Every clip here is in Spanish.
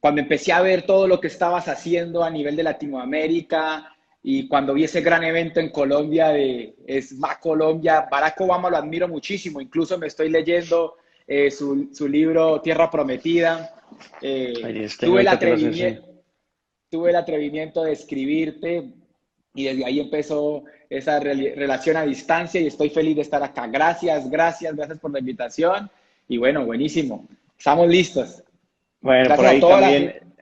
cuando empecé a ver todo lo que estabas haciendo a nivel de Latinoamérica y cuando vi ese gran evento en Colombia de ESMA Colombia, Barack Obama lo admiro muchísimo, incluso me estoy leyendo su libro Tierra Prometida. Ahí tengo Tuve ahí el continuación, sí. atrevimiento de escribirte y desde ahí empezó esa relación a distancia y estoy feliz de estar acá. Gracias, gracias, gracias por la invitación y bueno, buenísimo. Estamos listos. Bueno, por Gracias ahí también.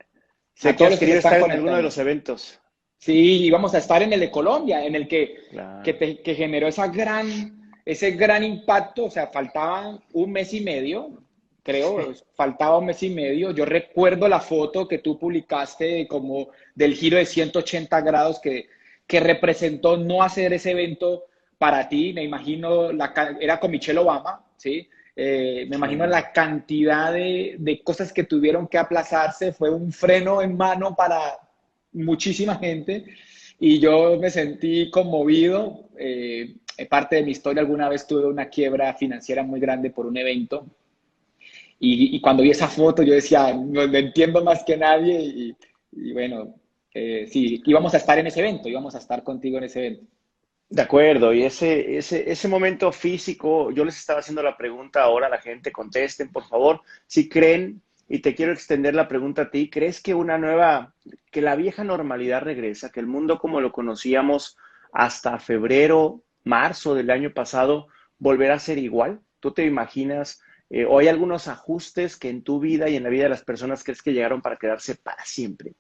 Sé a que todos has los que se querido están estar en alguno de conectando. los eventos. Sí, y vamos a estar en el de Colombia, en el Claro. que generó ese gran impacto. O sea, faltaba un mes y medio, creo, faltaba un mes y medio. Yo recuerdo la foto que tú publicaste como del giro de 180 grados que representó no hacer ese evento para ti. Me imagino, era con Michelle Obama, ¿sí? Me imagino Sí. la cantidad de cosas que tuvieron que aplazarse. Fue un freno en mano para muchísima gente y yo me sentí conmovido. Parte de mi historia, alguna vez tuve una quiebra financiera muy grande por un evento y cuando vi esa foto yo decía, no, lo entiendo más que nadie y bueno, sí, íbamos a estar en ese evento, íbamos a estar contigo en ese evento. De acuerdo, y ese momento físico, yo les estaba haciendo la pregunta ahora a la gente, contesten, por favor, si creen, y te quiero extender la pregunta a ti, ¿crees que que la vieja normalidad regresa, que el mundo como lo conocíamos hasta febrero, marzo del año pasado, volverá a ser igual? ¿Tú te imaginas, o hay algunos ajustes que en tu vida y en la vida de las personas crees que llegaron para quedarse para siempre?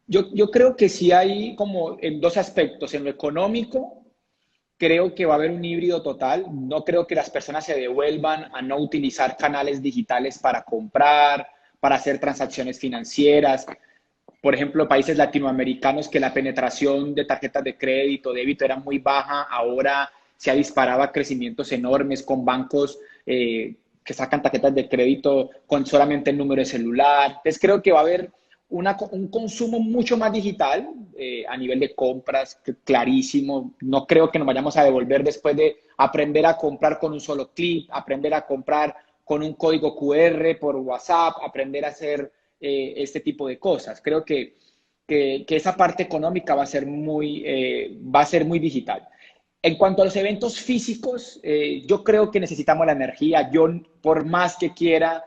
Yo creo que sí hay como en dos aspectos, en lo económico. Creo que va a haber un híbrido total. No creo que las personas se devuelvan a no utilizar canales digitales para comprar, para hacer transacciones financieras. Por ejemplo, países latinoamericanos que la penetración de tarjetas de crédito, débito era muy baja, ahora se ha disparado a crecimientos enormes con bancos que sacan tarjetas de crédito con solamente el número de celular. Entonces creo que va a haber un consumo mucho más digital a nivel de compras, clarísimo. No creo que nos vayamos a devolver después de aprender a comprar con un solo clic, aprender a comprar con un código QR por WhatsApp, aprender a hacer este tipo de cosas. Creo que esa parte económica va a ser muy digital. En cuanto a los eventos físicos, yo creo que necesitamos la energía. Yo, por más que quiera,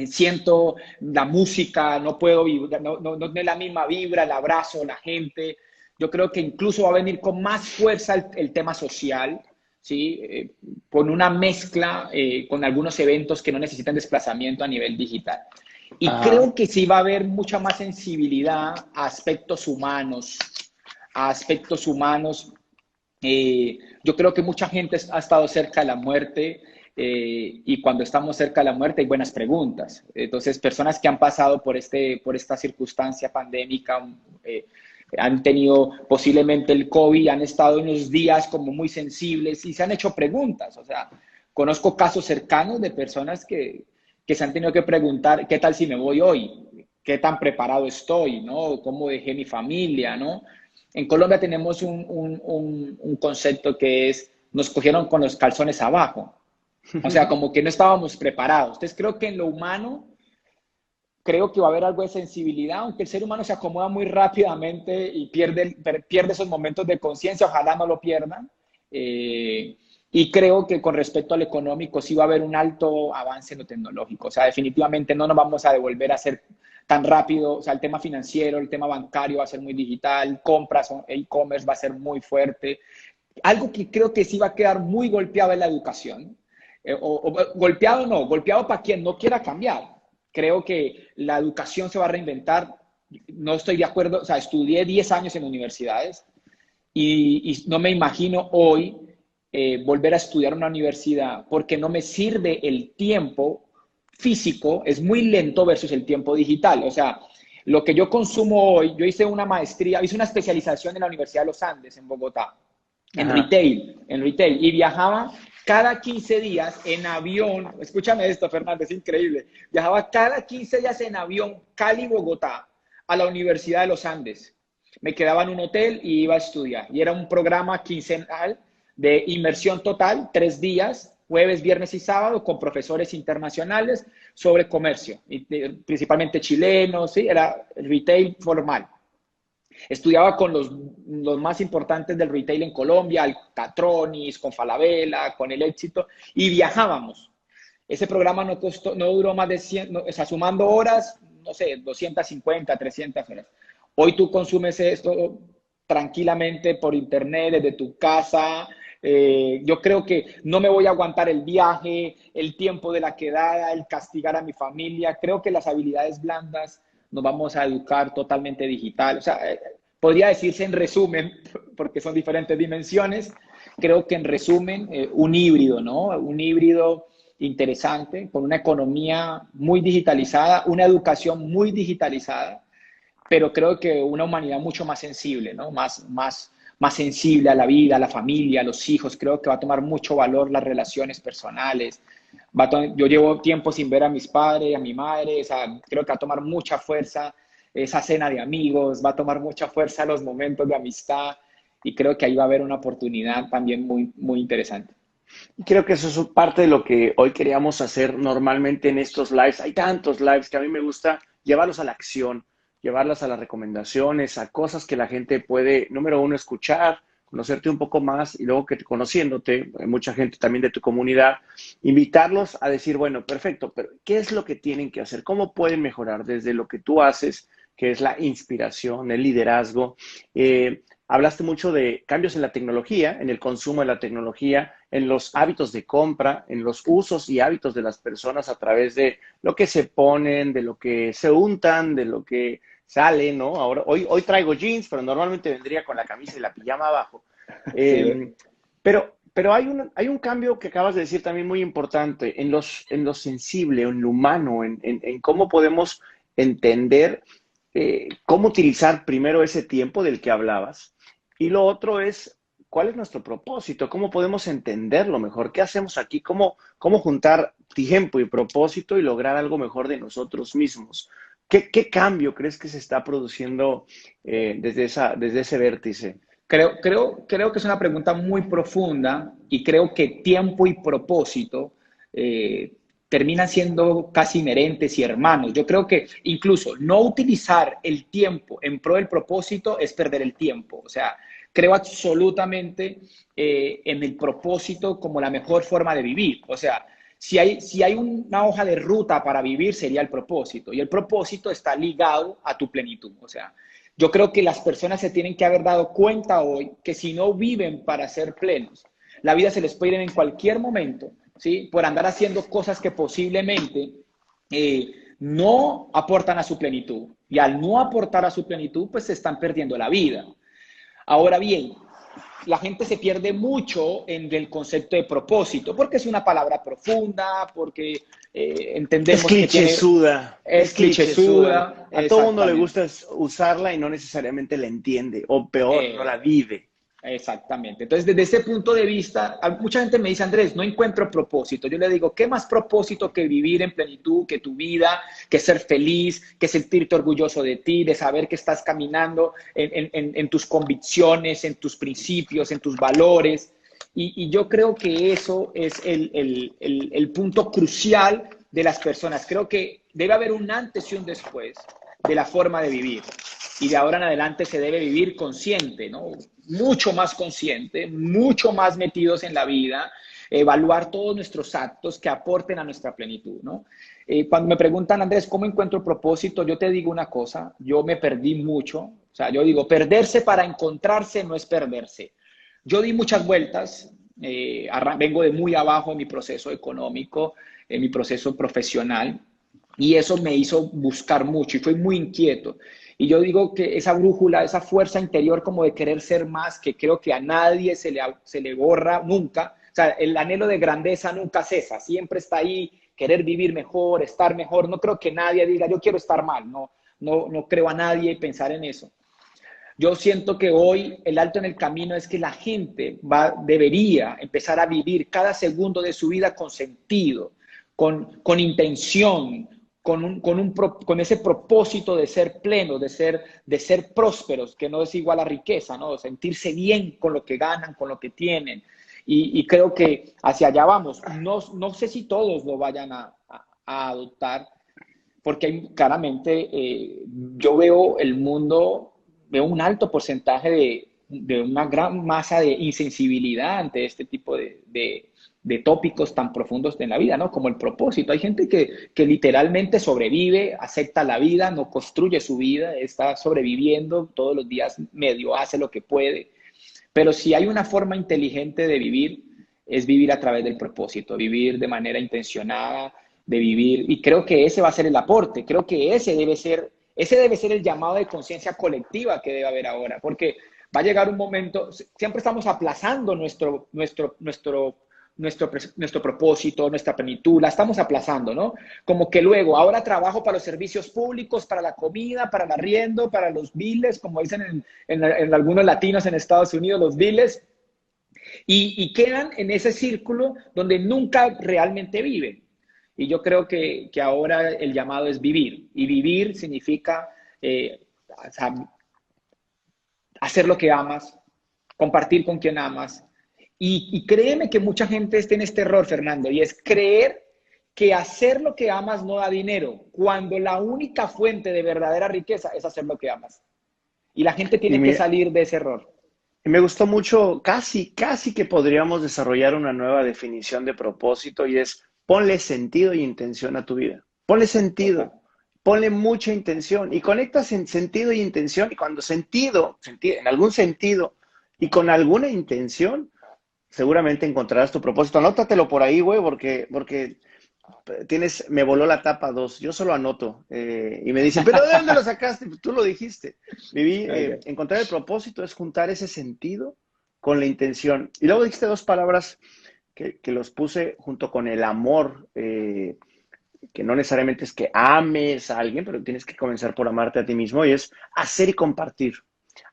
siento la música, no puedo vibrar, no es la misma vibra, el abrazo, la gente. Yo creo que incluso va a venir con más fuerza el tema social, ¿sí? Con una mezcla con algunos eventos que no necesitan desplazamiento a nivel digital. Y Ajá. creo que sí va a haber mucha más sensibilidad a aspectos humanos. Yo creo que mucha gente ha estado cerca de la muerte y cuando estamos cerca de la muerte hay buenas preguntas. Entonces, personas que han pasado por esta circunstancia pandémica, eh, han tenido posiblemente el COVID, han estado unos días como muy sensibles y se han hecho preguntas. O sea, conozco casos cercanos de personas que se han tenido que preguntar, ¿qué tal si me voy hoy? ¿Qué tan preparado estoy? ¿No? ¿Cómo dejé mi familia? ¿No? En Colombia tenemos un concepto que es, nos cogieron con los calzones abajo. O sea, como que no estábamos preparados. Entonces creo que en lo humano, creo que va a haber algo de sensibilidad, aunque el ser humano se acomoda muy rápidamente y pierde esos momentos de conciencia, ojalá no lo pierdan. Y creo que con respecto al económico sí va a haber un alto avance en lo tecnológico. O sea, definitivamente no nos vamos a devolver a ser tan rápido. O sea, el tema financiero, el tema bancario va a ser muy digital, compras, e-commerce va a ser muy fuerte. Algo que creo que sí va a quedar muy golpeado es la educación. Golpeado no, golpeado para quien no quiera cambiar. Creo que la educación se va a reinventar. No estoy de acuerdo, o sea, estudié 10 años en universidades y no me imagino hoy volver a estudiar en una universidad porque no me sirve el tiempo físico, es muy lento versus el tiempo digital. O sea, lo que yo consumo hoy, yo hice una maestría, hice una especialización en la Universidad de los Andes, en Bogotá, Ajá. en retail, y viajaba cada 15 días en avión. Escúchame esto, Fernando, es increíble. Viajaba cada 15 días en avión Cali-Bogotá a la Universidad de los Andes. Me quedaba en un hotel y iba a estudiar. Y era un programa quincenal de inmersión total, 3 días. jueves, viernes y sábado, con profesores internacionales sobre comercio, principalmente chilenos, ¿sí? Era retail formal. Estudiaba con los más importantes del retail en Colombia, Alcatronis, con Falabella, con El Éxito, y viajábamos. Ese programa no duró más de 100, no, o sea, sumando horas, no sé, 250, 300 horas. Hoy tú consumes esto tranquilamente por internet, desde tu casa. Yo creo que no me voy a aguantar el viaje, el tiempo de la quedada, el castigar a mi familia. Creo que las habilidades blandas nos vamos a educar totalmente digital. O sea, podría decirse en resumen, porque son diferentes dimensiones, creo que en resumen, un híbrido, ¿no? Un híbrido interesante, con una economía muy digitalizada, una educación muy digitalizada, pero creo que una humanidad mucho más sensible, ¿no? Más sensible a la vida, a la familia, a los hijos. Creo que va a tomar mucho valor las relaciones personales. Yo llevo tiempo sin ver a mis padres, a mi madre, o sea, creo que va a tomar mucha fuerza esa cena de amigos, va a tomar mucha fuerza los momentos de amistad y creo que ahí va a haber una oportunidad también muy, muy interesante. Y creo que eso es parte de lo que hoy queríamos hacer normalmente en estos lives. Hay tantos lives que a mí me gusta llevarlos a la acción, llevarlas a las recomendaciones, a cosas que la gente puede, número uno, escuchar, conocerte un poco más y luego que conociéndote, mucha gente también de tu comunidad, invitarlos a decir, bueno, perfecto, pero ¿qué es lo que tienen que hacer? ¿Cómo pueden mejorar desde lo que tú haces, que es la inspiración, el liderazgo? Hablaste mucho de cambios en la tecnología, en el consumo de la tecnología, en los hábitos de compra, en los usos y hábitos de las personas a través de lo que se ponen, de lo que se untan, de lo que sale, ¿no? Ahora, hoy traigo jeans, pero normalmente vendría con la camisa y la pijama abajo. Sí, Pero hay un cambio que acabas de decir también muy importante en lo sensible, en lo humano, en cómo podemos entender cómo utilizar primero ese tiempo del que hablabas y lo otro es cuál es nuestro propósito, cómo podemos entenderlo mejor, qué hacemos aquí, cómo juntar tiempo y propósito y lograr algo mejor de nosotros mismos. ¿Qué cambio crees que se está produciendo desde ese vértice? creo que es una pregunta muy profunda y creo que tiempo y propósito eh, terminan siendo casi inherentes y hermanos. Yo creo que incluso no utilizar el tiempo en pro del propósito es perder el tiempo. O sea, creo absolutamente en el propósito como la mejor forma de vivir. O sea, si hay una hoja de ruta para vivir, sería el propósito. Y el propósito está ligado a tu plenitud. O sea, yo creo que las personas se tienen que haber dado cuenta hoy que si no viven para ser plenos, la vida se les puede ir en cualquier momento, ¿sí? Por andar haciendo cosas que posiblemente no aportan a su plenitud. Y al no aportar a su plenitud, pues se están perdiendo la vida. Ahora bien, la gente se pierde mucho en el concepto de propósito, porque es una palabra profunda, porque entendemos que Es es clichésuda. clichésuda, A todo mundo le exactamente. gusta usarla y no necesariamente la entiende, o peor, no la Eh, vive. Exactamente. Entonces, desde ese punto de vista, mucha gente me dice, Andrés, no encuentro propósito. Yo le digo, ¿qué más propósito que vivir en plenitud, que tu vida, que ser feliz, que sentirte orgulloso de ti, de saber que estás caminando en tus convicciones, en tus principios, en tus valores? Y yo creo que eso es el punto crucial de las personas. Creo que debe haber un antes y un después de la forma de vivir. Y de ahora en adelante se debe vivir consciente, ¿no? Mucho más consciente, mucho más metidos en la vida, evaluar todos nuestros actos que aporten a nuestra plenitud, ¿no? Cuando me preguntan, Andrés, ¿cómo encuentro propósito? Yo te digo una cosa, yo me perdí mucho, o sea, yo digo, perderse para encontrarse no es perderse. Yo di muchas vueltas, vengo de muy abajo en mi proceso económico, en mi proceso profesional, y eso me hizo buscar mucho y fui muy inquieto. Y yo digo que esa brújula, esa fuerza interior como de querer ser más, que creo que a nadie se le borra nunca, o sea, el anhelo de grandeza nunca cesa, siempre está ahí, querer vivir mejor, estar mejor. No creo que nadie diga, yo quiero estar mal, no creo a nadie pensar en eso. Yo siento que hoy el alto en el camino es que la gente debería empezar a vivir cada segundo de su vida con sentido, con intención, con ese propósito de ser pleno, de ser prósperos, que no es igual a riqueza, ¿no? Sentirse bien con lo que ganan, con lo que tienen. Y creo que hacia allá vamos. No sé si todos lo vayan a adoptar, porque claramente yo veo el mundo, veo un alto porcentaje de una gran masa de insensibilidad ante este tipo de tópicos tan profundos en la vida, ¿no? Como el propósito. Hay gente que literalmente sobrevive, acepta la vida, no construye su vida, está sobreviviendo todos los días, medio hace lo que puede. Pero si hay una forma inteligente de vivir, es vivir a través del propósito, vivir de manera intencionada, de vivir, y creo que ese va a ser el aporte, creo que ese debe ser el llamado de conciencia colectiva que debe haber ahora, porque va a llegar un momento, siempre estamos aplazando nuestro propósito, nuestra plenitud, la estamos aplazando, ¿no? Como que luego, ahora trabajo para los servicios públicos, para la comida, para el arriendo, para los biles, como dicen en algunos latinos en Estados Unidos, los biles, y quedan en ese círculo donde nunca realmente viven. Y yo creo que ahora el llamado es vivir. Y vivir significa hacer lo que amas, compartir con quien amas. Y créeme que mucha gente está en este error, Fernando, y es creer que hacer lo que amas no da dinero, cuando la única fuente de verdadera riqueza es hacer lo que amas. Y la gente Y tiene que me, salir de ese error. y me gustó mucho, casi que podríamos desarrollar una nueva definición de propósito y es ponle sentido y intención a tu vida. Ponle Total. sentido, ponle mucha intención y conectas en sentido y intención y cuando sentido, en algún sentido y con alguna intención, seguramente encontrarás tu propósito. Anótatelo por ahí, güey, porque me voló la tapa dos. Yo solo anoto. Y me dicen, ¿pero de dónde lo sacaste? Tú lo dijiste. Okay. Encontrar el propósito es juntar ese sentido con la intención. Y luego dijiste dos palabras que los puse junto con el amor, que no necesariamente es que ames a alguien, pero tienes que comenzar por amarte a ti mismo, y es hacer y compartir.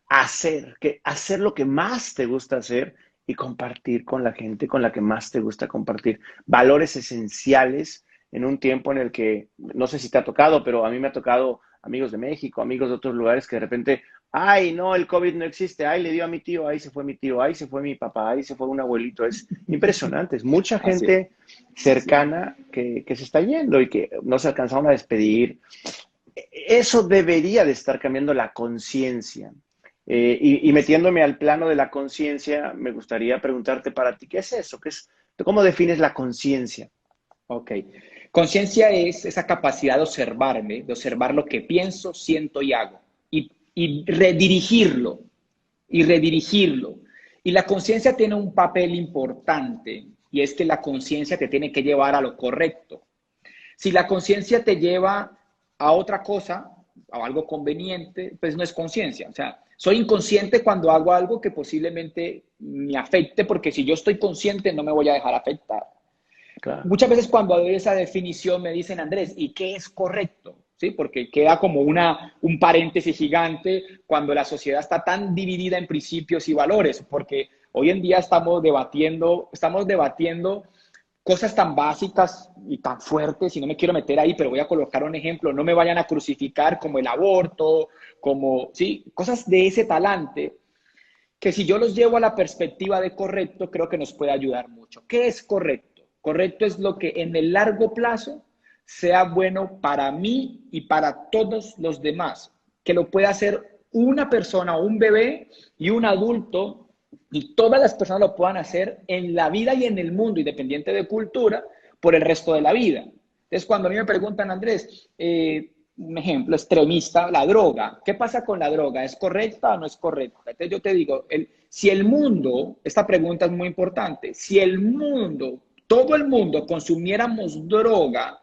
Hacer lo que más te gusta hacer y compartir con la gente con la que más te gusta compartir. Valores esenciales en un tiempo en el que, no sé si te ha tocado, pero a mí me ha tocado amigos de México, amigos de otros lugares que de repente, ay, no, el COVID no existe, ay, le dio a mi tío, ahí se fue mi tío, ahí se fue mi papá, ahí se fue un abuelito. Es impresionante, es mucha Así es. gente cercana que se está yendo y que no se alcanzaron a despedir. Eso debería de estar cambiando la conciencia. Y metiéndome al plano de la conciencia, me gustaría preguntarte para ti, ¿qué es eso? ¿Cómo defines la conciencia? Ok. Conciencia es esa capacidad de observarme, de observar lo que pienso, siento y hago. Y redirigirlo, y redirigirlo. Y la conciencia tiene un papel importante, y es que la conciencia te tiene que llevar a lo correcto. Si la conciencia te lleva a otra cosa, a algo conveniente, pues no es conciencia. O sea, soy inconsciente cuando hago algo que posiblemente me afecte, porque si yo estoy consciente no me voy a dejar afectar. Claro. Muchas veces cuando doy esa definición me dicen, Andrés, ¿y qué es correcto? ¿Sí? Porque queda como un paréntesis gigante cuando la sociedad está tan dividida en principios y valores, porque hoy en día estamos debatiendo cosas tan básicas y tan fuertes, y no me quiero meter ahí, pero voy a colocar un ejemplo, no me vayan a crucificar como el aborto, como, sí, cosas de ese talante, que si yo los llevo a la perspectiva de correcto, creo que nos puede ayudar mucho. ¿Qué es correcto? Correcto es lo que en el largo plazo sea bueno para mí y para todos los demás, que lo pueda hacer una persona, un bebé y un adulto, y todas las personas lo puedan hacer en la vida y en el mundo, independiente de cultura, por el resto de la vida. Entonces, cuando a mí me preguntan, Andrés, un ejemplo extremista, la droga. ¿Qué pasa con la droga? ¿Es correcta o no es correcta? Entonces yo te digo, si el mundo, esta pregunta es muy importante, si el mundo, todo el mundo consumiéramos droga,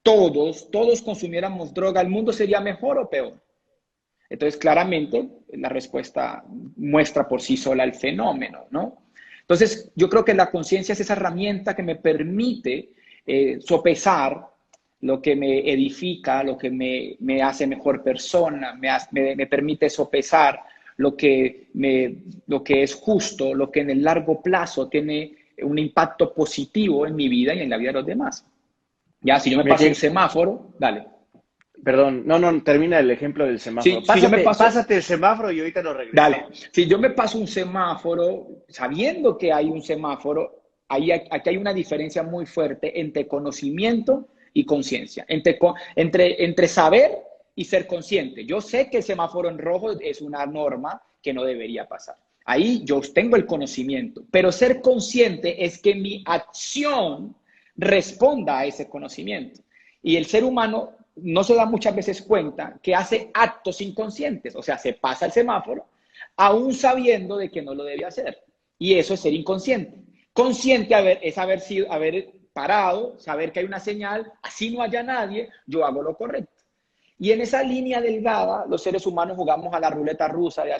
todos consumiéramos droga, ¿el mundo sería mejor o peor? Entonces, claramente, la respuesta muestra por sí sola el fenómeno, ¿no? Entonces, yo creo que la conciencia es esa herramienta que me permite sopesar lo que me edifica, lo que me hace mejor persona, me permite sopesar lo que es justo, lo que en el largo plazo tiene un impacto positivo en mi vida y en la vida de los demás. Ya, si yo me Mira paso un que semáforo, dale. Perdón, no, termina el ejemplo del semáforo. Si yo me paso, Pásate el semáforo y ahorita lo dale, regresamos. si yo me paso un semáforo, sabiendo que hay un semáforo, aquí hay una diferencia muy fuerte entre conocimiento y conciencia, entre saber y ser consciente. Yo sé que el semáforo en rojo es una norma que no debería pasar. Ahí yo tengo el conocimiento, pero ser consciente es que mi acción responda a ese conocimiento. Y el ser humano no se da muchas veces cuenta que hace actos inconscientes, o sea, se pasa el semáforo aún sabiendo de que no lo debe hacer. Y eso es ser inconsciente. Consciente es haber parado, saber que hay una señal, así no haya nadie, yo hago lo correcto. Y en esa línea delgada, los seres humanos jugamos a la ruleta rusa de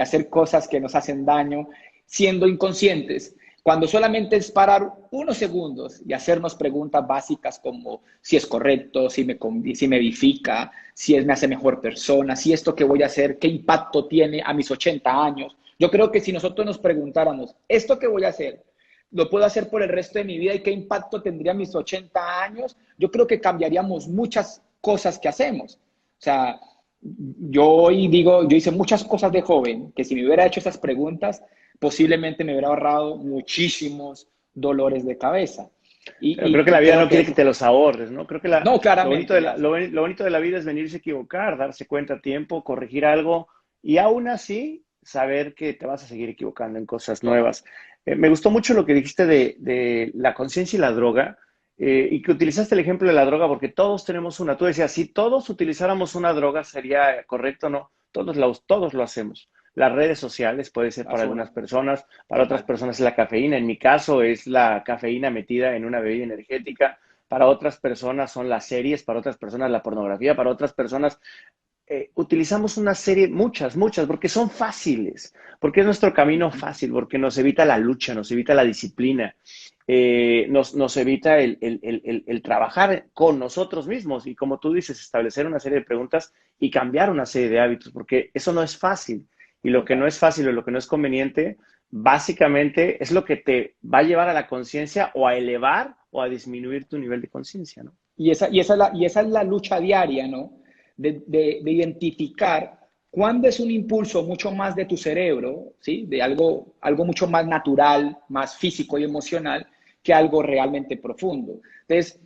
hacer cosas que nos hacen daño, siendo inconscientes, cuando solamente es parar unos segundos y hacernos preguntas básicas como si es correcto, si me edifica, me hace mejor persona, si esto que voy a hacer, qué impacto tiene a mis 80 años. Yo creo que si nosotros nos preguntáramos, ¿esto que voy a hacer lo puedo hacer por el resto de mi vida y qué impacto tendría mis 80 años? Yo creo que cambiaríamos muchas cosas que hacemos. O sea, yo hoy digo, yo hice muchas cosas de joven que si me hubiera hecho esas preguntas, posiblemente me hubiera ahorrado muchísimos dolores de cabeza. Pero creo que Y la vida creo no quiere que, que te los ahorres, ¿no? Creo que no, lo bonito claramente, lo bonito de la vida es venirse a equivocar, darse cuenta a tiempo, corregir algo y aún así saber que te vas a seguir equivocando en cosas total. nuevas. Me gustó mucho lo que dijiste de la conciencia y la droga y que utilizaste el ejemplo de la droga porque todos tenemos una. Tú decías, si todos utilizáramos una droga sería correcto, ¿no? Todos lo hacemos. Las redes sociales puede ser para algunas Asumo, personas, para otras total. personas es la cafeína. En mi caso es la cafeína metida en una bebida energética. Para otras personas son las series, para otras personas la pornografía, para otras personas utilizamos una serie, muchas, porque son fáciles, porque es nuestro camino fácil, porque nos evita la lucha, nos evita la disciplina, nos evita el trabajar con nosotros mismos y como tú dices, establecer una serie de preguntas y cambiar una serie de hábitos, porque eso no es fácil. Y lo que no Total. es fácil o lo que no es conveniente, básicamente es lo que te va a llevar a la conciencia o a elevar o a disminuir tu nivel de conciencia, ¿no? Y esa es la lucha diaria, ¿no? De identificar cuándo es un impulso mucho más de tu cerebro, ¿sí? De algo mucho más natural, más físico y emocional, que algo realmente profundo. Entonces,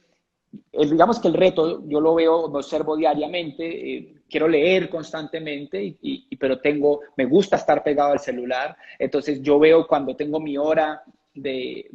digamos que el reto yo lo veo, lo observo diariamente, quiero leer constantemente, pero me gusta estar pegado al celular, entonces yo veo cuando tengo mi hora de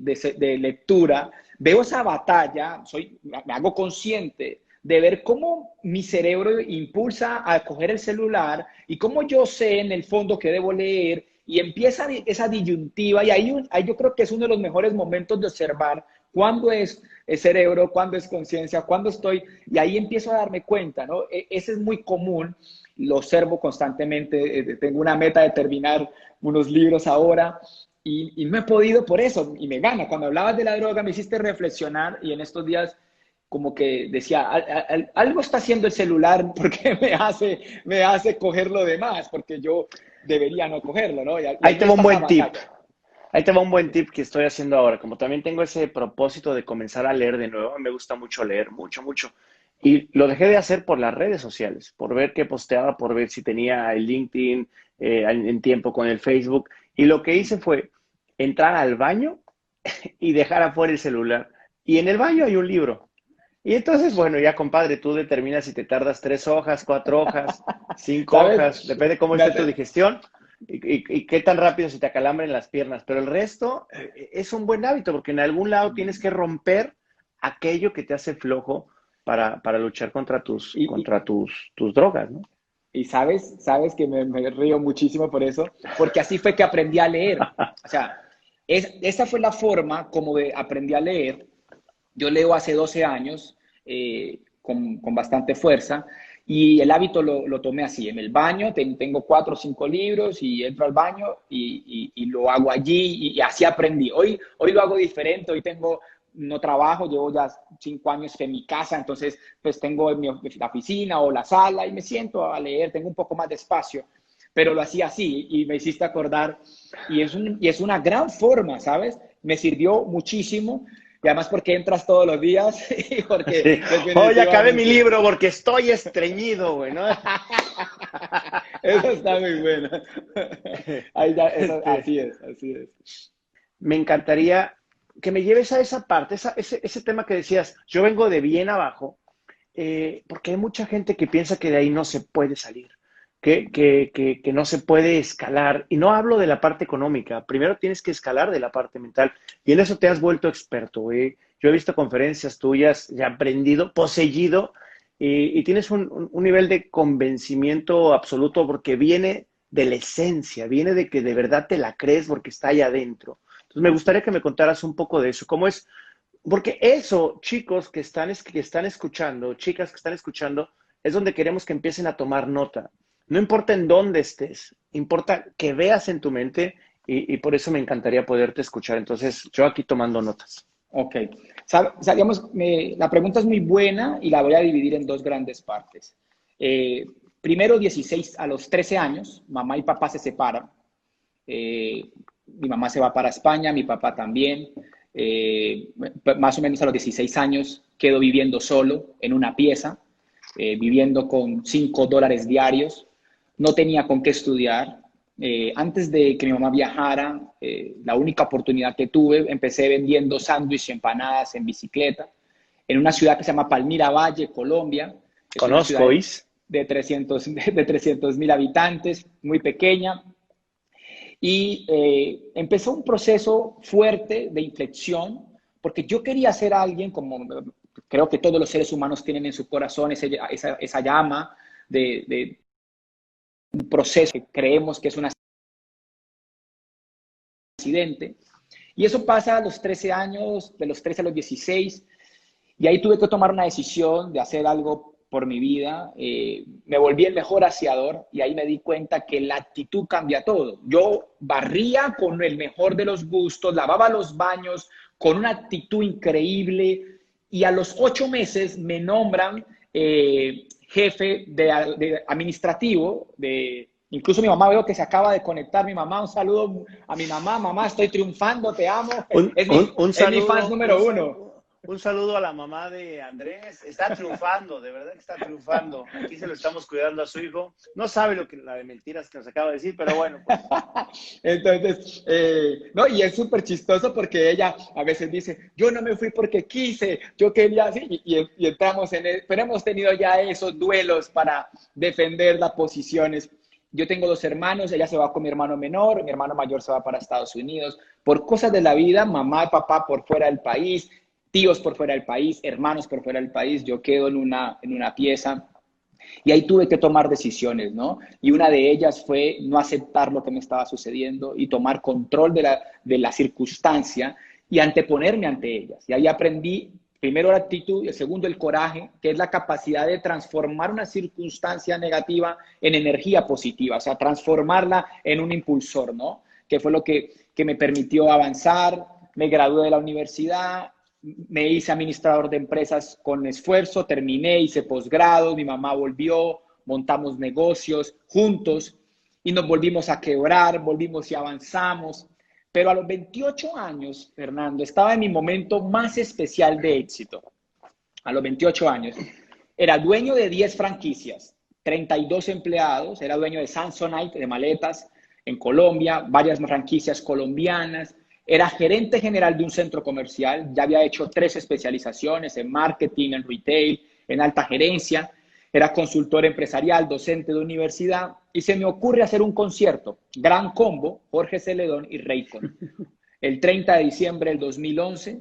lectura, veo esa batalla, me hago consciente de ver cómo mi cerebro impulsa a coger el celular y cómo yo sé en el fondo que debo leer y empieza esa disyuntiva y ahí yo creo que es uno de los mejores momentos de observar cuándo es el cerebro, cuándo es conciencia, cuándo estoy, y ahí empiezo a darme cuenta, ¿no? Ese es muy común, lo observo constantemente, tengo una meta de terminar unos libros ahora y no he podido por eso, y me gana. Cuando hablabas de la droga me hiciste reflexionar y en estos días como que decía, algo está haciendo el celular porque me hace coger lo demás, porque yo debería no cogerlo, ¿no? Y Ahí ahí te va un está esa buen tip. batalla. Ahí te va un buen tip que estoy haciendo ahora. Como también tengo ese propósito de comenzar a leer de nuevo, me gusta mucho leer, mucho. Y lo dejé de hacer por las redes sociales, por ver qué posteaba, por ver si tenía el LinkedIn en tiempo con el Facebook. Y lo que hice fue entrar al baño y dejar afuera el celular. Y en el baño hay un libro. Y entonces, bueno, ya compadre, tú determinas si te tardas 3 hojas, 4 hojas, cinco hojas, ¿Sabes? depende cómo Me esté tu hace, digestión y qué tan rápido se te acalambren las piernas. Pero el resto es un buen hábito porque en algún lado tienes que romper aquello que te hace flojo para luchar contra y, y, tus drogas, ¿no? y sabes que me río muchísimo por eso, porque así fue que aprendí a leer. O sea, esa fue la forma como aprendí a leer. Yo leo hace 12 años con bastante fuerza y el hábito lo tomé así, en el baño, tengo 4 o 5 libros y entro al baño y lo hago allí y así aprendí. Hoy lo hago diferente, hoy no trabajo, llevo ya 5 años en mi casa, entonces pues tengo la oficina o la sala y me siento a leer, tengo un poco más de espacio, pero lo hacía así y me hiciste acordar y es una gran forma, ¿sabes? Me sirvió muchísimo Y además porque entras todos los días y porque Sí. Hoy acabé mi definitivamente libro porque estoy estreñido, güey, ¿no? eso está muy bueno. Ahí ya, eso, Este, así es. me encantaría que me lleves a esa parte, ese tema que decías, yo vengo de bien abajo, porque hay mucha gente que piensa que de ahí no se puede salir, que no se puede escalar. Y no hablo de la parte económica, primero tienes que escalar de la parte mental. Y en eso te has vuelto experto, ¿eh? Yo he visto conferencias tuyas, ya aprendido, poseído, y tienes un nivel de convencimiento absoluto porque viene de la esencia, viene de que de verdad te la crees porque está allá adentro. Entonces, me gustaría que me contaras un poco de eso, cómo es, porque eso, chicos que están escuchando, chicas que están escuchando, es donde queremos que empiecen a tomar nota. No importa en dónde estés, importa que veas en tu mente y por eso me encantaría poderte escuchar. Entonces, yo aquí tomando notas. Ok. La pregunta es muy buena y la voy a dividir en dos grandes partes. Eh, Primero, 16 a los 13 años, mamá y papá se separan. Eh, Mi mamá se va para España, mi papá también. Más o menos a los 16 años quedo viviendo solo en una pieza, viviendo con $5 diarios. No tenía con qué estudiar. Antes de que mi mamá viajara, la única oportunidad que tuve, empecé vendiendo sándwiches y empanadas en bicicleta en una ciudad que se llama Palmira Valle, Colombia. Es una ciudad Conozco, Is. de 300.000 habitantes, muy pequeña. Y empezó un proceso fuerte de inflexión, porque yo quería ser alguien, como creo que todos los seres humanos tienen en su corazón esa llama de un proceso que creemos que es un accidente. Y eso pasa a los 13 años, de los 13 a los 16, y ahí tuve que tomar una decisión de hacer algo por mi vida. Me volví el mejor aseador y ahí me di cuenta que la actitud cambia todo. Yo barría con el mejor de los gustos, lavaba los baños con una actitud increíble y a los 8 meses me nombran jefe de administrativo de... Incluso mi mamá, veo que se acaba de conectar. Mi mamá, un saludo a mi mamá. Mamá, estoy triunfando, te amo. Un Es mi fans saludo, número uno. un saludo a la mamá de Andrés. Está triunfando, de verdad que está triunfando. Aquí se lo estamos cuidando a su hijo. No sabe lo que la de mentiras que nos acaba de decir, pero bueno, pues. Entonces, no, y es súper chistoso porque ella a veces dice, yo no me fui porque quise, yo quería así, y entramos pero hemos tenido ya esos duelos para defender las posiciones. Yo tengo dos hermanos, ella se va con mi hermano menor, mi hermano mayor se va para Estados Unidos. Por cosas de la vida, mamá y papá por fuera del país, tíos por fuera del país, hermanos por fuera del país, yo quedo en una pieza. Y ahí tuve que tomar decisiones, ¿no? Y una de ellas fue no aceptar lo que me estaba sucediendo y tomar control de la circunstancia y anteponerme ante ellas. Y ahí aprendí primero la actitud y el segundo el coraje, que es la capacidad de transformar una circunstancia negativa en energía positiva, o sea, transformarla en un impulsor, ¿no? Que fue lo que me permitió avanzar, me gradué de la universidad, me hice administrador de empresas con esfuerzo, terminé, hice posgrado, mi mamá volvió, montamos negocios juntos y nos volvimos a quebrar, volvimos y avanzamos. Pero a los 28 años, Fernando, estaba en mi momento más especial de éxito. A los 28 años. Era dueño de 10 franquicias, 32 empleados, era dueño de Samsonite, de maletas, en Colombia, varias franquicias colombianas, era gerente general de un centro comercial, ya había hecho 3 especializaciones en marketing, en retail, en alta gerencia, era consultor empresarial, docente de universidad, y se me ocurre hacer un concierto, Gran Combo, Jorge Celedón y Raycon, el 30 de diciembre del 2011,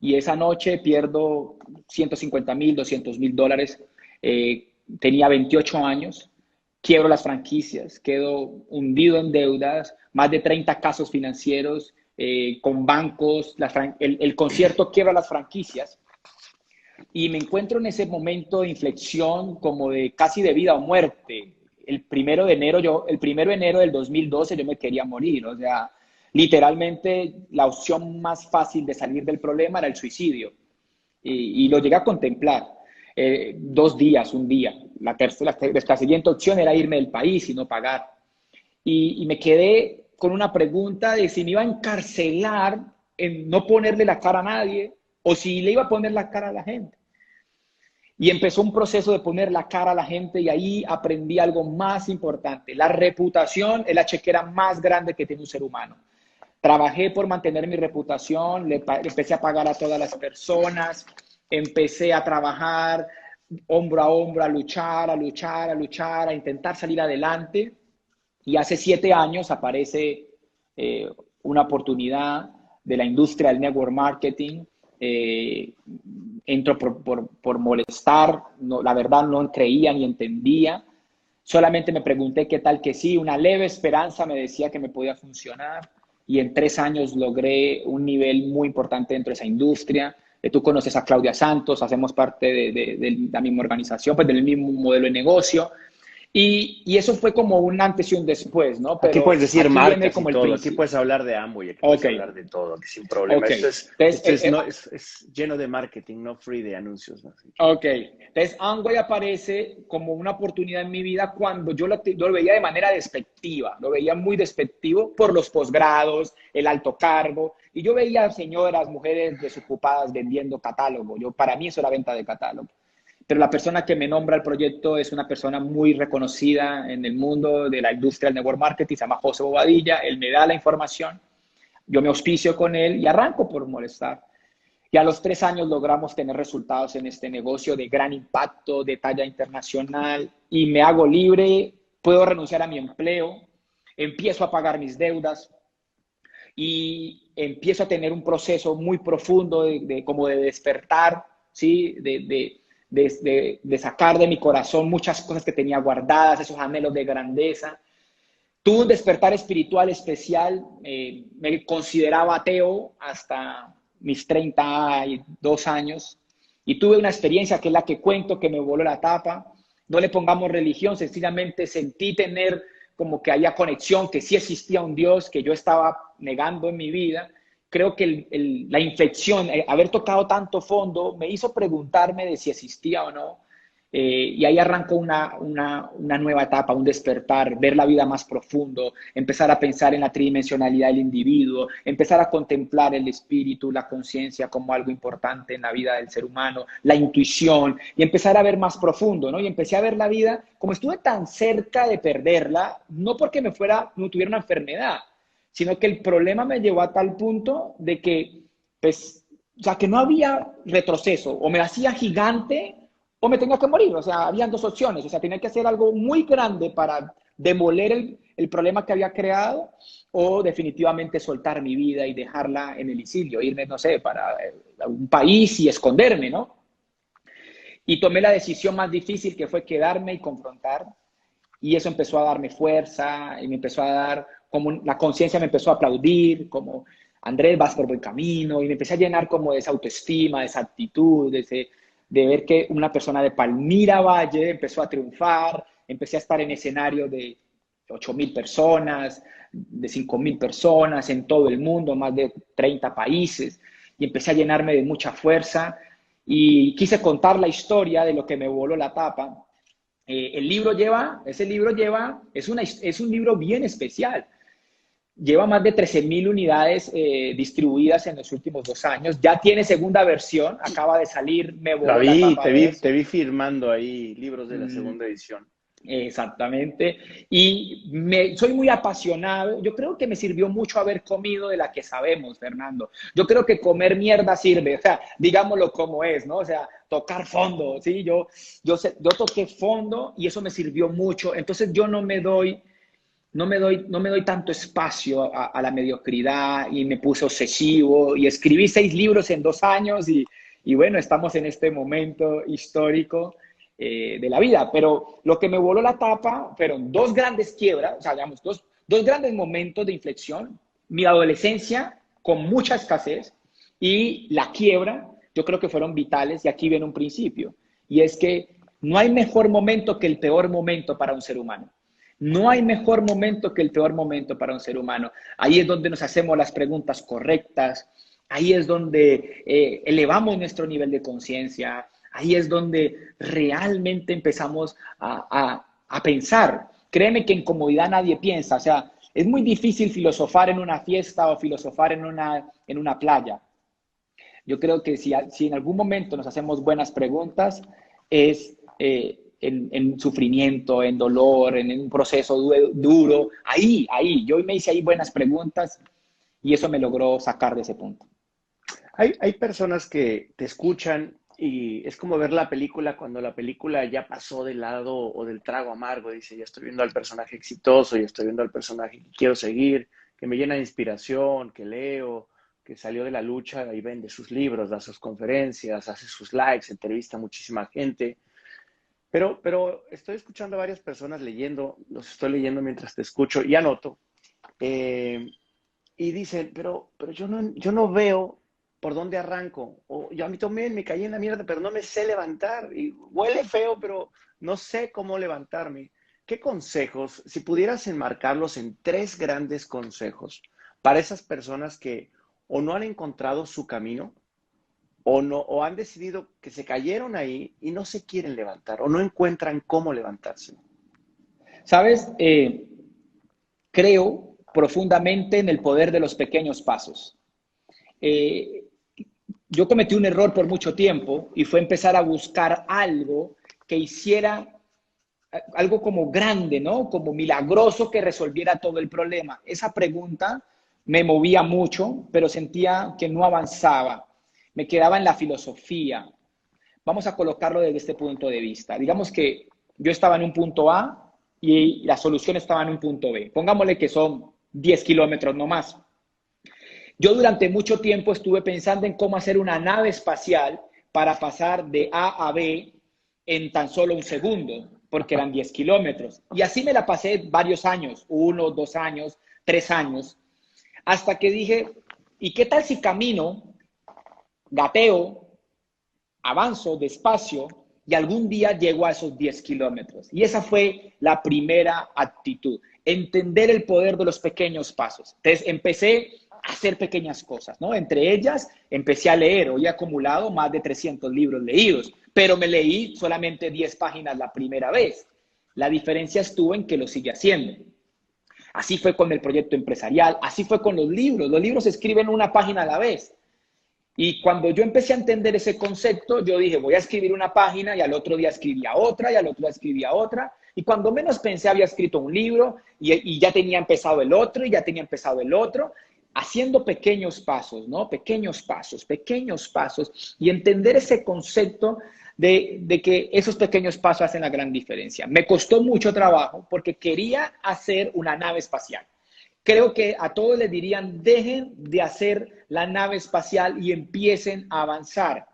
y esa noche pierdo 150,000, $200,000. Tenía 28 años, quiebro las franquicias, quedo hundido en deudas, más de 30 casos financieros con bancos, el concierto quiebra las franquicias y me encuentro en ese momento de inflexión como de casi de vida o muerte. El primero de enero del 2012 yo me quería morir, o sea, literalmente la opción más fácil de salir del problema era el suicidio y lo llegué a contemplar. 2 días, un día. La siguiente opción era irme del país y no pagar. Y me quedé con una pregunta de si me iba a encarcelar en no ponerle la cara a nadie o si le iba a poner la cara a la gente. Y empezó un proceso de poner la cara a la gente y ahí aprendí algo más importante. La reputación es la chequera más grande que tiene un ser humano. Trabajé por mantener mi reputación, empecé a pagar a todas las personas, empecé a trabajar hombro a hombro, a luchar, a luchar, a luchar, a intentar salir adelante. Y hace 7 años aparece una oportunidad de la industria del network marketing. Entro por molestar, no, la verdad no creía ni entendía, solamente me pregunté qué tal que sí, una leve esperanza me decía que me podía funcionar y en 3 años logré un nivel muy importante dentro de esa industria. Tú conoces a Claudia Santos, hacemos parte de la misma organización, pues del mismo modelo de negocio. Y eso fue como un antes y un después, ¿no? Aquí Pero puedes decir aquí viene marcas y como el todo, aquí principio. puedes hablar de Amway, aquí puedes Ok, hablar de todo, aquí sin problema. ok. Entonces, Es lleno de marketing, no free de anuncios, ¿no? Así que, ok, entonces Amway aparece como una oportunidad en mi vida cuando yo lo veía de manera despectiva, lo veía muy despectivo por los posgrados, el alto cargo, y yo veía señoras, mujeres desocupadas vendiendo catálogo. Para mí eso era venta de catálogo. Pero la persona que me nombra el proyecto es una persona muy reconocida en el mundo de la industria del network marketing, se llama José Bobadilla, él me da la información, yo me auspicio con él y arranco por molestar. Y a los 3 años logramos tener resultados en este negocio de gran impacto, de talla internacional, y me hago libre, puedo renunciar a mi empleo, empiezo a pagar mis deudas y empiezo a tener un proceso muy profundo como de despertar, ¿sí? De sacar de mi corazón muchas cosas que tenía guardadas, esos anhelos de grandeza. Tuve un despertar espiritual especial, me consideraba ateo hasta mis 32 años y tuve una experiencia que es la que cuento, que me voló la tapa. No le pongamos religión, sencillamente sentí tener como que había conexión, que sí existía un Dios que yo estaba negando en mi vida. Creo que la inflexión, haber tocado tanto fondo, me hizo preguntarme de si existía o no. Y ahí arrancó una nueva etapa, un despertar, ver la vida más profundo, empezar a pensar en la tridimensionalidad del individuo, empezar a contemplar el espíritu, la conciencia como algo importante en la vida del ser humano, la intuición, y empezar a ver más profundo, ¿no? Y empecé a ver la vida, como estuve tan cerca de perderla, no porque no tuviera una enfermedad, sino que el problema me llevó a tal punto de que, pues, o sea, que no había retroceso, o me hacía gigante o me tenía que morir. O sea, habían 2 opciones. O sea, tenía que hacer algo muy grande para demoler el problema que había creado o definitivamente soltar mi vida y dejarla en el exilio, irme, no sé, para un país y esconderme, ¿no? Y tomé la decisión más difícil, que fue quedarme y confrontar. Y eso empezó a darme fuerza y me empezó a dar, como la conciencia me empezó a aplaudir, como Andrés, vas por buen camino. Y me empecé a llenar como de esa autoestima, de esa actitud, de ver que una persona de Palmira Valle empezó a triunfar. Empecé a estar en escenarios de 8.000 personas, de 5.000 personas en todo el mundo, más de 30 países. Y empecé a llenarme de mucha fuerza. Y quise contar la historia de lo que me voló la tapa. Ese libro lleva, es un libro bien especial. Lleva más de 13.000 unidades distribuidas en los últimos 2 años. Ya tiene segunda versión, acaba de salir, me la voló la vi, tapa de eso. te vi firmando ahí libros de la Mm, segunda edición. Exactamente. Y soy muy apasionado. Yo creo que me sirvió mucho haber comido de la que sabemos, Fernando. Yo creo que comer mierda sirve, o sea, digámoslo como es, ¿no? O sea, tocar fondo, ¿sí? Yo toqué fondo y eso me sirvió mucho. Entonces yo no me doy tanto espacio a la mediocridad y me puse obsesivo y escribí 6 libros en 2 años y bueno, estamos en este momento histórico de la vida. Pero lo que me voló la tapa fueron 2 grandes quiebras, o sea, digamos, dos grandes momentos de inflexión. Mi adolescencia con mucha escasez y la quiebra, yo creo que fueron vitales y aquí viene un principio. Y es que no hay mejor momento que el peor momento para un ser humano. No hay mejor momento que el peor momento para un ser humano. Ahí es donde nos hacemos las preguntas correctas, ahí es donde elevamos nuestro nivel de conciencia, ahí es donde realmente empezamos a pensar. Créeme que en comodidad nadie piensa, o sea, es muy difícil filosofar en una fiesta o filosofar en una playa. Yo creo que si en algún momento nos hacemos buenas preguntas, es en sufrimiento, en dolor, en un proceso duro. Ahí, yo me hice ahí buenas preguntas y eso me logró sacar de ese punto. Hay personas que te escuchan y es como ver la película cuando la película ya pasó del lado o del trago amargo. Dice, ya estoy viendo al personaje exitoso, ya estoy viendo al personaje que quiero seguir, que me llena de inspiración, que leo, que salió de la lucha y vende sus libros, da sus conferencias, hace sus lives, entrevista a muchísima gente. Pero estoy escuchando a varias personas leyendo, los estoy leyendo mientras te escucho y anoto. eh, y dicen, pero yo no veo por dónde arranco. O yo a mí también me caí en la mierda, pero no me sé levantar. Y huele feo, pero no sé cómo levantarme. ¿Qué consejos, si pudieras enmarcarlos en tres grandes consejos para esas personas que o no han encontrado su camino o no, o han decidido que se cayeron ahí y no se quieren levantar o no encuentran cómo levantarse? ¿Sabes? Creo profundamente en el poder de los pequeños pasos. Eh, yo cometí un error por mucho tiempo y fue empezar a buscar algo que hiciera algo como grande, ¿no? Como milagroso que resolviera todo el problema. Esa pregunta me movía mucho, pero sentía que no avanzaba. Me quedaba en la filosofía. Vamos a colocarlo desde este punto de vista. Digamos que yo estaba en un punto A y la solución estaba en un punto B. Pongámosle que son 10 kilómetros no más. Yo durante mucho tiempo estuve pensando en cómo hacer una nave espacial para pasar de A a B en tan solo un segundo, porque eran 10 kilómetros. Y así me la pasé varios años, 1, 2 años, 3 años, hasta que dije, ¿y qué tal si camino, gateo, avanzo despacio y algún día llego a esos 10 kilómetros? Y esa fue la primera actitud, entender el poder de los pequeños pasos. Entonces empecé a hacer pequeñas cosas, ¿no? Entre ellas, empecé a leer. Hoy he acumulado más de 300 libros leídos, pero me leí solamente 10 páginas la primera vez. La diferencia estuvo en que lo sigue haciendo. Así fue con el proyecto empresarial, así fue con los libros. Los libros se escriben una página a la vez. Y cuando yo empecé a entender ese concepto, yo dije, voy a escribir una página y al otro día escribía otra y al otro día escribía otra. Y cuando menos pensé, había escrito un libro y ya tenía empezado el otro y ya tenía empezado el otro, haciendo pequeños pasos, ¿no? Pequeños pasos y entender ese concepto de que esos pequeños pasos hacen la gran diferencia. Me costó mucho trabajo porque quería hacer una nave espacial. Creo que a todos les dirían, dejen de hacer la nave espacial y empiecen a avanzar.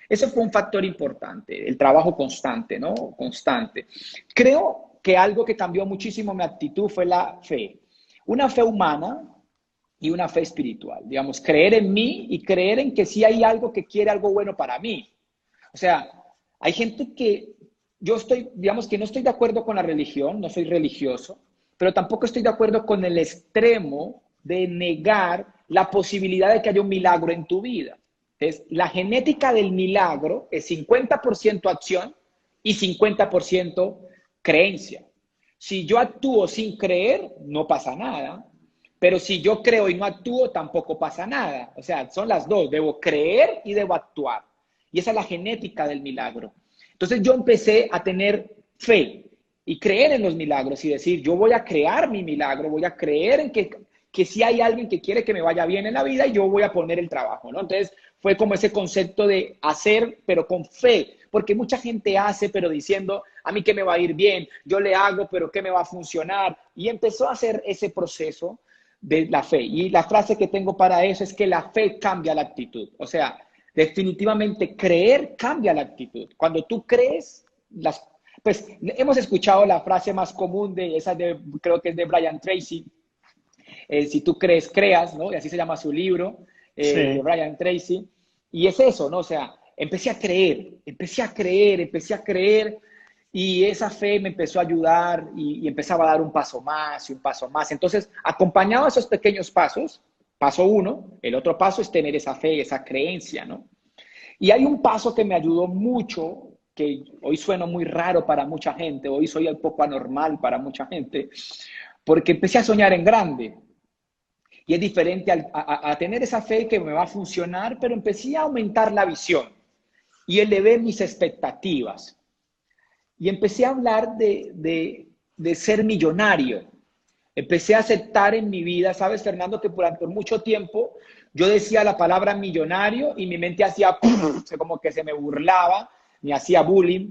Eso fue un factor importante, el trabajo constante, ¿no? Constante. Creo que algo que cambió muchísimo mi actitud fue la fe. Una fe humana y una fe espiritual. Digamos, creer en mí y creer en que sí hay algo que quiere algo bueno para mí. O sea, hay gente que yo estoy, digamos que no estoy de acuerdo con la religión, no soy religioso, pero tampoco estoy de acuerdo con el extremo de negar la posibilidad de que haya un milagro en tu vida. Entonces, la genética del milagro es 50% acción y 50% creencia. Si yo actúo sin creer, no pasa nada. Pero si yo creo y no actúo, tampoco pasa nada. O sea, son las dos. Debo creer y debo actuar. Y esa es la genética del milagro. Entonces yo empecé a tener fe y creer en los milagros y decir, yo voy a crear mi milagro, voy a creer en que si hay alguien que quiere que me vaya bien en la vida y yo voy a poner el trabajo, ¿no? Entonces fue como ese concepto de hacer, pero con fe, porque mucha gente hace, pero diciendo, a mí que me va a ir bien, yo le hago, pero ¿qué me va a funcionar? Y empezó a hacer ese proceso de la fe. Y la frase que tengo para eso es que la fe cambia la actitud. O sea, definitivamente creer cambia la actitud. Cuando tú crees, pues hemos escuchado la frase más común de esa, creo que es de Brian Tracy, si tú crees, creas, ¿no? Y así se llama su libro, de Sí. Brian Tracy. Y es eso, ¿no? O sea, empecé a creer y esa fe me empezó a ayudar y empezaba a dar un paso más y un paso más. Entonces, acompañado a esos pequeños pasos, paso uno, el otro paso es tener esa fe, esa creencia, ¿no? Y hay un paso que me ayudó mucho, que hoy sueno muy raro para mucha gente, hoy soy un poco anormal para mucha gente, porque empecé a soñar en grande. Y es diferente a tener esa fe que me va a funcionar, pero empecé a aumentar la visión y elevé mis expectativas. Y empecé a hablar de ser millonario. Empecé a aceptar en mi vida, ¿sabes, Fernando? Que por mucho tiempo yo decía la palabra millonario y mi mente hacía como que se me burlaba, me hacía bullying.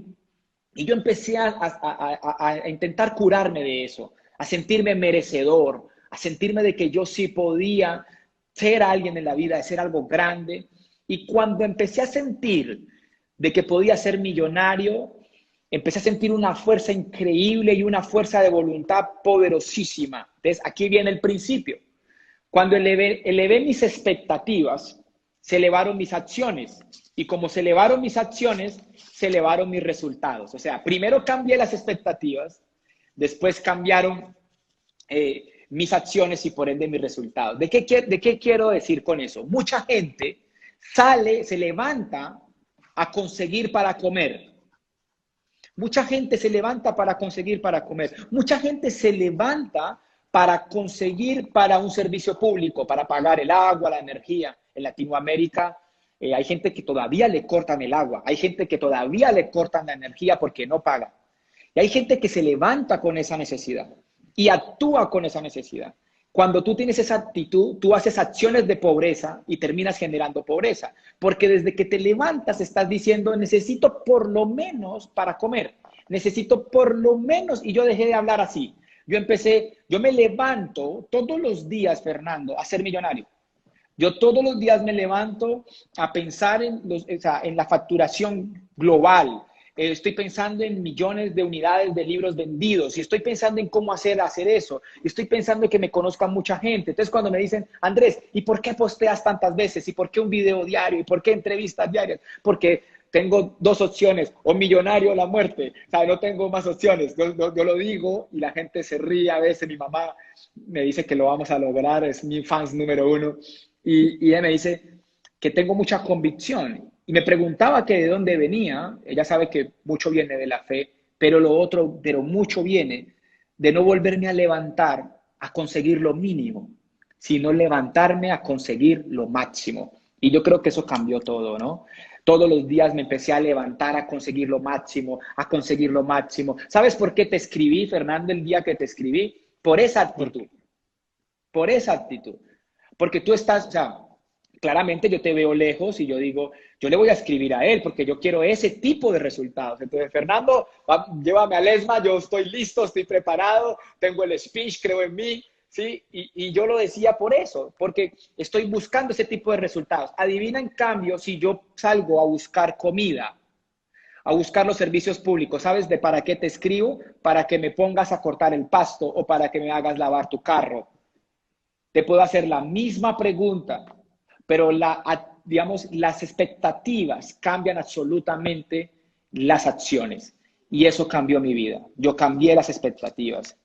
Y yo empecé a intentar curarme de eso, a sentirme merecedor, a sentirme de que yo sí podía ser alguien en la vida, de ser algo grande. Y cuando empecé a sentir de que podía ser millonario, empecé a sentir una fuerza increíble y una fuerza de voluntad poderosísima. Entonces, aquí viene el principio. Cuando elevé mis expectativas, se elevaron mis acciones. Y como se elevaron mis acciones, se elevaron mis resultados. O sea, primero cambié las expectativas, después cambiaron mis acciones y por ende mis resultados. ¿De qué quiero decir con eso? Mucha gente se levanta a conseguir para comer. Mucha gente se levanta para conseguir para comer. Mucha gente se levanta para conseguir para un servicio público, para pagar el agua, la energía. En Latinoamérica hay gente que todavía le cortan el agua, hay gente que todavía le cortan la energía porque no paga. Y hay gente que se levanta con esa necesidad y actúa con esa necesidad. Cuando tú tienes esa actitud, tú haces acciones de pobreza y terminas generando pobreza. Porque desde que te levantas estás diciendo, necesito por lo menos para comer. Necesito por lo menos, y yo dejé de hablar así. Yo me levanto todos los días, Fernando, a ser millonario. Yo todos los días me levanto a pensar en la facturación global. Estoy pensando en millones de unidades de libros vendidos y estoy pensando en cómo hacer eso. Estoy pensando en que me conozca mucha gente. Entonces, cuando me dicen, Andrés, ¿y por qué posteas tantas veces? ¿Y por qué un video diario? ¿Y por qué entrevistas diarias? Porque tengo dos opciones, o millonario o la muerte. O sea, no tengo más opciones. Yo lo digo y la gente se ríe a veces. Mi mamá me dice que lo vamos a lograr, es mi fans número uno. Y ella me dice que tengo mucha convicción. Y me preguntaba que de dónde venía. Ella sabe que mucho viene de la fe, pero mucho viene de no volverme a levantar a conseguir lo mínimo, sino levantarme a conseguir lo máximo. Y yo creo que eso cambió todo, ¿no? Todos los días me empecé a levantar a conseguir lo máximo, a conseguir lo máximo. ¿Sabes por qué te escribí, Fernando, el día que te escribí? Por esa actitud. Por esa actitud. Porque tú estás, o sea, claramente yo te veo lejos y yo digo, yo le voy a escribir a él porque yo quiero ese tipo de resultados. Entonces, Fernando, llévame al ESMA, yo estoy listo, estoy preparado, tengo el speech, creo en mí, ¿sí? Y yo lo decía por eso, porque estoy buscando ese tipo de resultados. Adivina, en cambio, si yo salgo a buscar comida, a buscar los servicios públicos, ¿sabes de para qué te escribo? Para que me pongas a cortar el pasto o para que me hagas lavar tu carro. Te puedo hacer la misma pregunta, pero digamos, las expectativas cambian absolutamente las acciones. Y eso cambió mi vida. Yo cambié las expectativas.